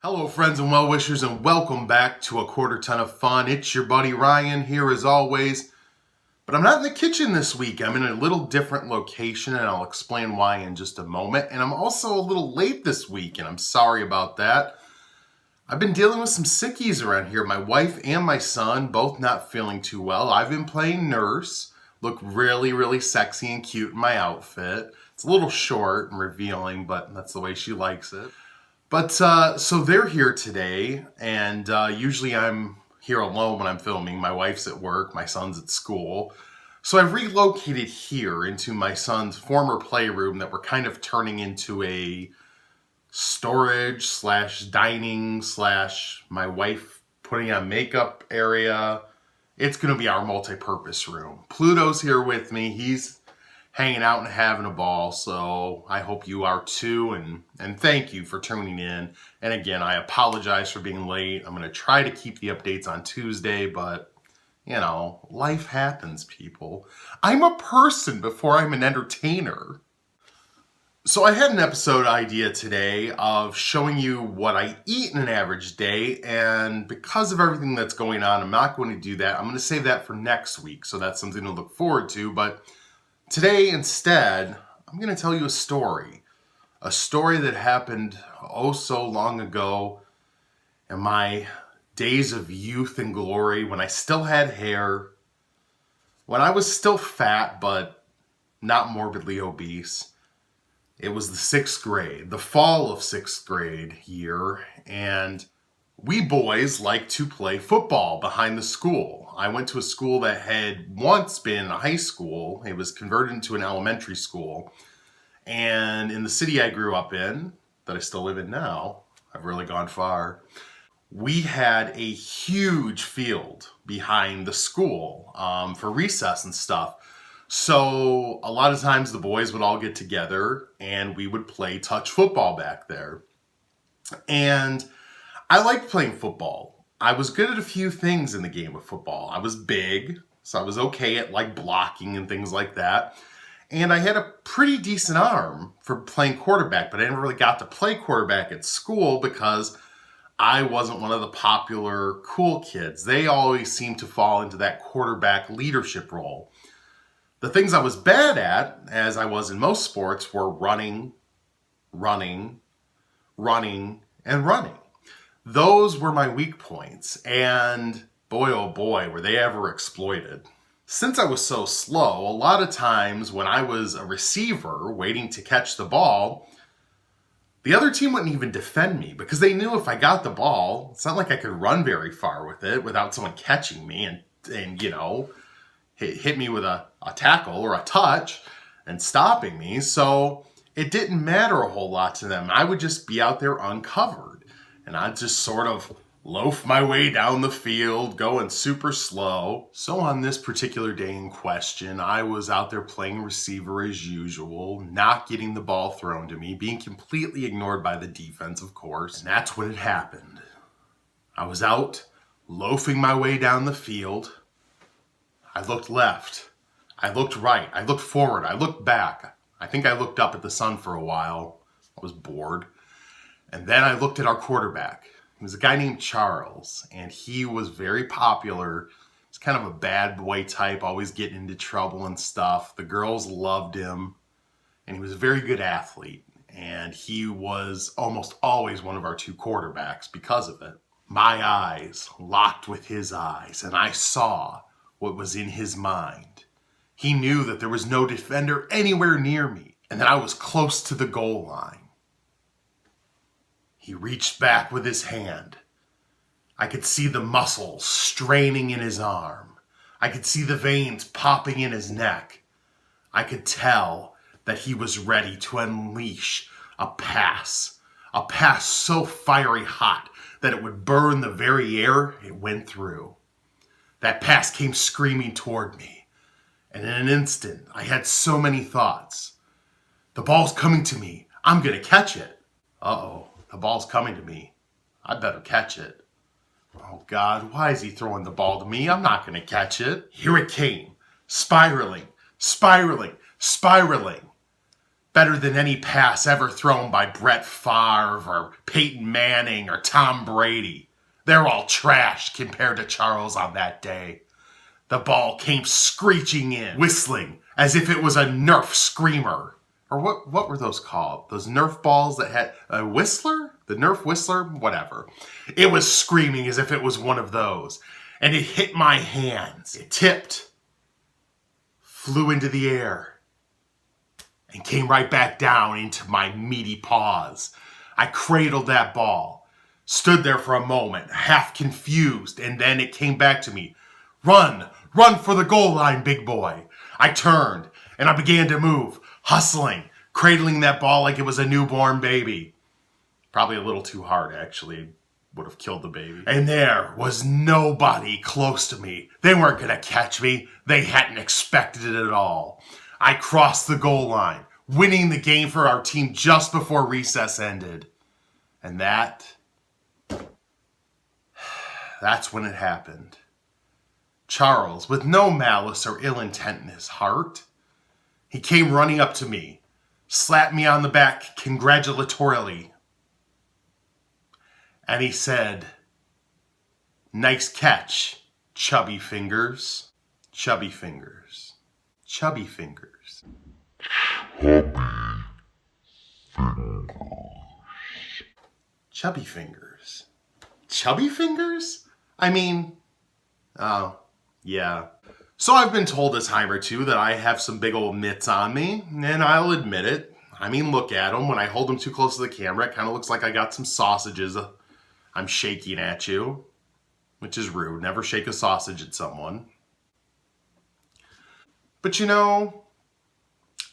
Hello friends and well-wishers, and welcome back to A Quarter Ton of Fun. It's your buddy Ryan here as always, but I'm not in the kitchen this week. I'm in a little different location and I'll explain why in just a moment. And I'm also a little late this week and I'm sorry about that. I've been dealing with some sickies around here. My wife and my son both not feeling too well. I've been playing nurse, look really sexy and cute in my outfit. It's a little short and revealing, but that's the way she likes it. But so they're here today, and usually I'm here alone when I'm filming. My wife's at work, my son's at school. So I've relocated here into my son's former playroom that we're kind of turning into a storage slash dining slash my wife putting on makeup area. It's going to be our multi-purpose room. Pluto's here with me. He's hanging out and having a ball, so I hope you are too, and thank you for tuning in. And again, I apologize for being late. I'm going to try to keep the updates on Tuesday, but you know, life happens, people. I'm a person before I'm an entertainer. So I had an episode idea today of showing you what I eat in an average day, and because of everything that's going on, I'm not going to do that. I'm going to save that for next week, so that's something to look forward to. But today, instead, I'm going to tell you a story that happened oh so long ago in my days of youth and glory, when I still had hair, when I was still fat but not morbidly obese. It was the 6th grade, the fall of 6th grade year, and we boys like to play football behind the school. I went to a school that had once been a high school. It was converted into an elementary school. And in the city I grew up in, that I still live in now, I've really gone far, we had a huge field behind the school for recess and stuff. So a lot of times the boys would all get together and we would play touch football back there. And I liked playing football. I was good at a few things in the game of football. I was big, so I was okay at like blocking and things like that. And I had a pretty decent arm for playing quarterback, but I never really got to play quarterback at school because I wasn't one of the popular cool kids. They always seemed to fall into that quarterback leadership role. The things I was bad at, as I was in most sports, were running, and running. Those were my weak points, and boy oh boy were they ever exploited. Since I was so slow, a lot of times when I was a receiver waiting to catch the ball, the other team wouldn't even defend me because they knew if I got the ball, it's not like I could run very far with it without someone catching me and you know, hit me with a tackle or a touch and stopping me. So it didn't matter a whole lot to them. I would just be out there uncovered. And I'd just sort of loaf my way down the field, going super slow. So on this particular day in question, I was out there playing receiver as usual, not getting the ball thrown to me, being completely ignored by the defense, of course. And that's what had happened. I was out loafing my way down the field. I looked left. I looked right. I looked forward. I looked back. I think I looked up at the sun for a while. I was bored. And then I looked at our quarterback. He was a guy named Charles, and he was very popular. He's kind of a bad boy type, always getting into trouble and stuff. The girls loved him, and he was a very good athlete. And he was almost always one of our 2 quarterbacks because of it. My eyes locked with his eyes, and I saw what was in his mind. He knew that there was no defender anywhere near me, and that I was close to the goal line. He reached back with his hand. I could see the muscles straining in his arm. I could see the veins popping in his neck. I could tell that he was ready to unleash a pass so fiery hot that it would burn the very air it went through. That pass came screaming toward me, and in an instant, I had so many thoughts. The ball's coming to me. I'm gonna catch it. Uh-oh. The ball's coming to me. I better catch it. Oh God, why is he throwing the ball to me? I'm not going to catch it. Here it came, spiraling. better than any pass ever thrown by Brett Favre or Peyton Manning or Tom Brady. They're all trash compared to Charles on that day. The ball came screeching in, whistling as if it was a Nerf screamer. Or what were those called? Those Nerf balls that had a whistler? The Nerf whistler? Whatever. It was screaming as if it was one of those. And it hit my hands. It tipped, flew into the air, and came right back down into my meaty paws. I cradled that ball, stood there for a moment, half confused, and then it came back to me. Run for the goal line, big boy. I turned, and I began to move, hustling, cradling that ball like it was a newborn baby. Probably a little too hard, actually. Would have killed the baby. And there was nobody close to me. They weren't going to catch me. They hadn't expected it at all. I crossed the goal line, winning the game for our team just before recess ended. And that's when it happened. Charles, with no malice or ill intent in his heart, he came running up to me, slapped me on the back congratulatorily, and he said, "Nice catch, Chubby Fingers." Chubby Fingers. Chubby Fingers. Chubby Fingers. Chubby Fingers? I mean, oh, yeah. So I've been told a time or two that I have some big old mitts on me, and I'll admit it. I mean, look at them. When I hold them too close to the camera, it kind of looks like I got some sausages I'm shaking at you, which is rude. Never shake a sausage at someone. But you know,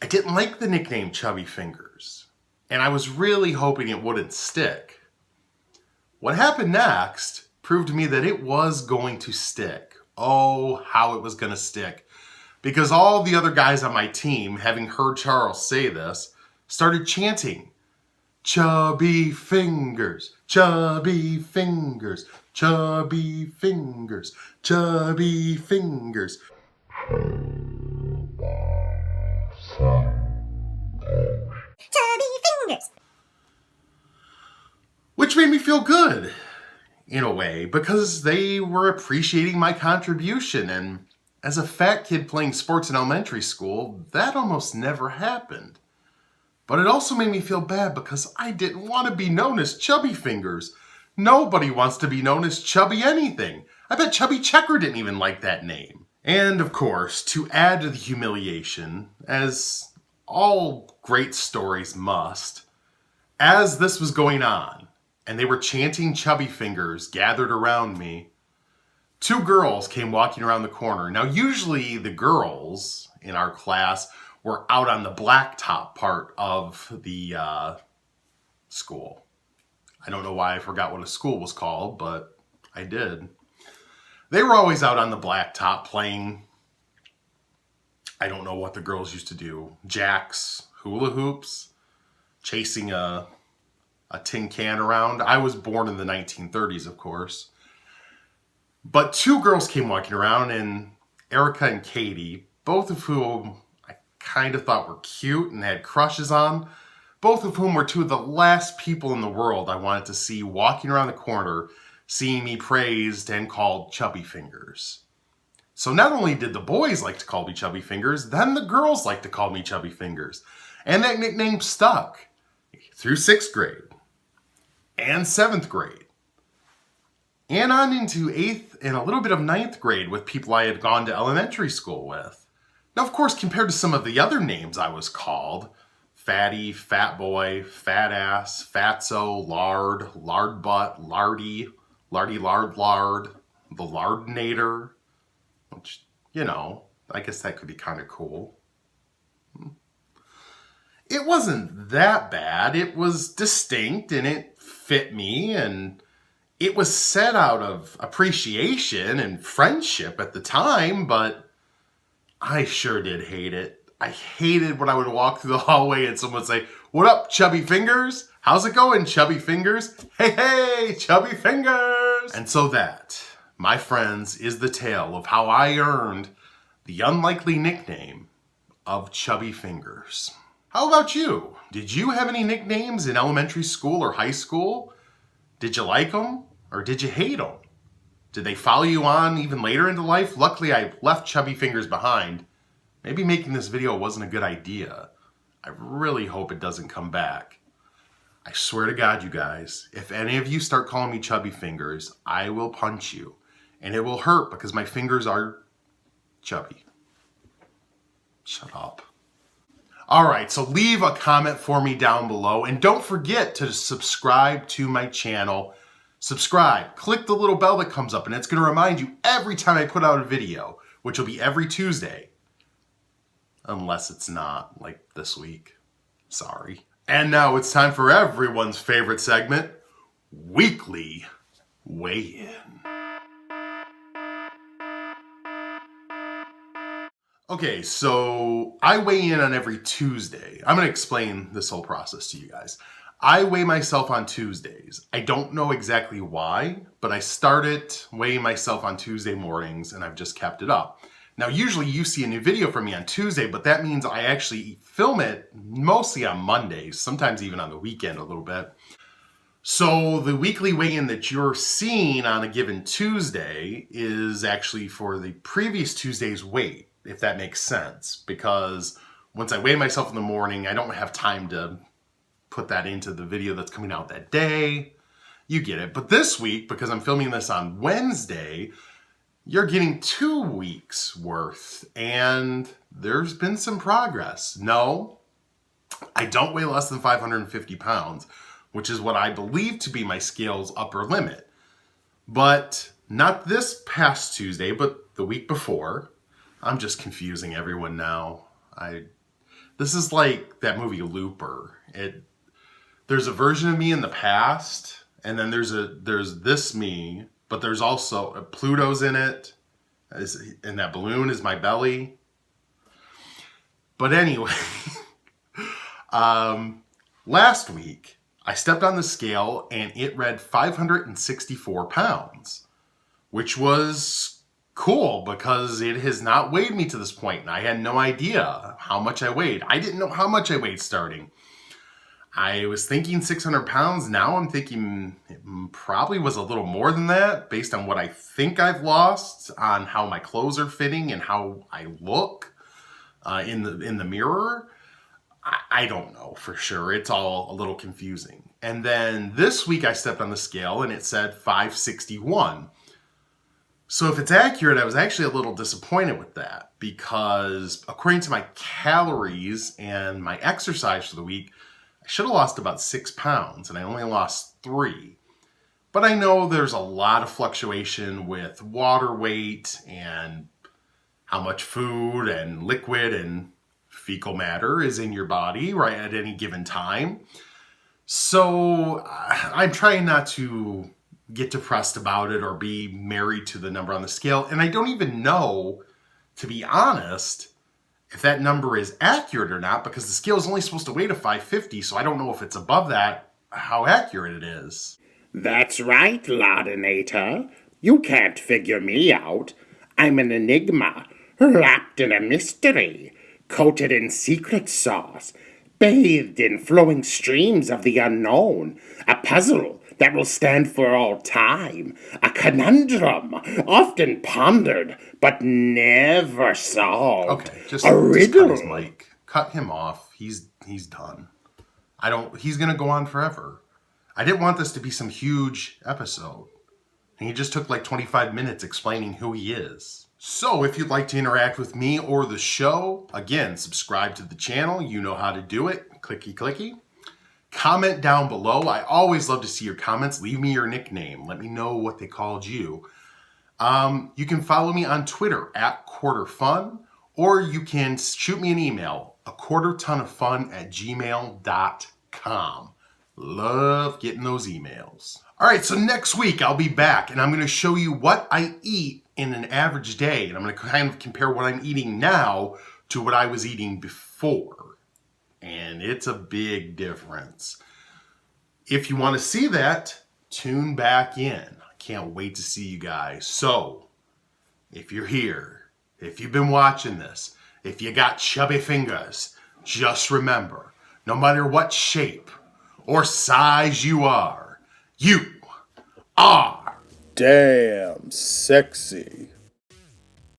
I didn't like the nickname Chubby Fingers, and I was really hoping it wouldn't stick. What happened next proved to me that it was going to stick. Oh, how it was going to stick. Because all the other guys on my team, having heard Charles say this, started chanting, "Chubby Fingers, Chubby Fingers, Chubby Fingers, Chubby Fingers." Chubby Fingers. Which made me feel good, in a way, because they were appreciating my contribution. And as a fat kid playing sports in elementary school, that almost never happened. But it also made me feel bad because I didn't want to be known as Chubby Fingers. Nobody wants to be known as Chubby anything. I bet Chubby Checker didn't even like that name. And of course, to add to the humiliation, as all great stories must, as this was going on, and they were chanting Chubby Fingers gathered around me, two girls came walking around the corner. Now, usually the girls in our class were out on the blacktop part of the school. I don't know why I forgot what a school was called, but I did. They were always out on the blacktop playing, I don't know what the girls used to do, jacks, hula hoops, chasing a tin can around. I was born in the 1930s, of course. But two girls came walking around, and Erica and Katie, both of whom I kind of thought were cute and had crushes on, both of whom were two of the last people in the world I wanted to see walking around the corner, seeing me praised and called Chubby Fingers. So not only did the boys like to call me Chubby Fingers, then the girls liked to call me Chubby Fingers. And that nickname stuck through 6th grade and 7th grade, and on into 8th and a little bit of 9th grade with people I had gone to elementary school with. Now, of course, compared to some of the other names I was called, Fatty, Fat Boy, Fat Ass, Fatso, Lard, Lard Butt, Lardy, Lardy Lard Lard, the Lardinator, which, you know, I guess that could be kind of cool. It wasn't that bad. It was distinct and it fit me, and it was said out of appreciation and friendship at the time, but I sure did hate it. I hated when I would walk through the hallway and someone would say, "What up, Chubby Fingers? How's it going, Chubby Fingers? Hey, hey, Chubby Fingers!" And so that, my friends, is the tale of how I earned the unlikely nickname of Chubby Fingers. How about you? Did you have any nicknames in elementary school or high school? Did you like them or did you hate them? Did they follow you on even later into life? Luckily, I left Chubby Fingers behind. Maybe making this video wasn't a good idea. I really hope it doesn't come back. I swear to God, you guys, if any of you start calling me Chubby Fingers, I will punch you. And it will hurt because my fingers are chubby. Shut up. All right, so leave a comment for me down below. And don't forget to subscribe to my channel. Subscribe. Click the little bell that comes up, and it's going to remind you every time I put out a video, which will be every Tuesday. Unless it's not, like this week. Sorry. And now it's time for everyone's favorite segment, Weekly Weigh-In. Okay, so I weigh in on every Tuesday. I'm going to explain this whole process to you guys. I weigh myself on Tuesdays. I don't know exactly why, but I started weighing myself on Tuesday mornings and I've just kept it up. Now, usually you see a new video from me on Tuesday, but that means I actually film it mostly on Mondays, sometimes even on the weekend a little bit. So the weekly weigh-in that you're seeing on a given Tuesday is actually for the previous Tuesday's weight, if that makes sense. Because once I weigh myself in the morning, I don't have time to put that into the video that's coming out that day. You get it. But this week, because I'm filming this on Wednesday, you're getting 2 weeks worth, and there's been some progress. No, I don't weigh less than 550 pounds, which is what I believe to be my scale's upper limit. But not this past Tuesday, but the week before. I'm just confusing everyone now. This is like that movie Looper. There's a version of me in the past, and then there's this me, but there's also Pluto's in it, and that balloon is my belly. But anyway, last week I stepped on the scale and it read 564 pounds, which was cool because it has not weighed me to this point, and I had no idea how much I weighed. I didn't know how much I weighed starting. I was thinking 600 pounds. Now I'm thinking it probably was a little more than that based on what I think I've lost, on how my clothes are fitting and how I look in the mirror. I don't know for sure. It's all a little confusing. And then this week I stepped on the scale and it said 561. So if it's accurate, I was actually a little disappointed with that because according to my calories and my exercise for the week, I should have lost about 6 pounds and I only lost 3. But I know there's a lot of fluctuation with water weight and how much food and liquid and fecal matter is in your body right at any given time. So I'm trying not to get depressed about it or be married to the number on the scale. And I don't even know, to be honest, if that number is accurate or not, because the scale is only supposed to weigh to 550, so I don't know if it's above that, how accurate it is. That's right, Laudinator. You can't figure me out. I'm an enigma, wrapped in a mystery, coated in secret sauce, bathed in flowing streams of the unknown, a puzzle that will stand for all time, a conundrum often pondered but never solved. Okay, just riddle. cut his mic. Cut him off. He's done. He's gonna go on forever. I didn't want this to be some huge episode. And he just took like 25 minutes explaining who he is. So if you'd like to interact with me or the show, again, subscribe to the channel. You know how to do it. Clicky, clicky. Comment down below. I always love to see your comments. Leave me your nickname. Let me know what they called you. You can follow me on Twitter @QuarterFun, or you can shoot me an email, aquartertonofun@gmail.com. Love getting those emails. All right, so next week I'll be back and I'm going to show you what I eat in an average day. And I'm going to kind of compare what I'm eating now to what I was eating before. And it's a big difference. If you want to see that, tune back in. I can't wait to see you guys. So, if you're here, if you've been watching this, if you got chubby fingers, Just remember, no matter what shape or size you are Damn sexy.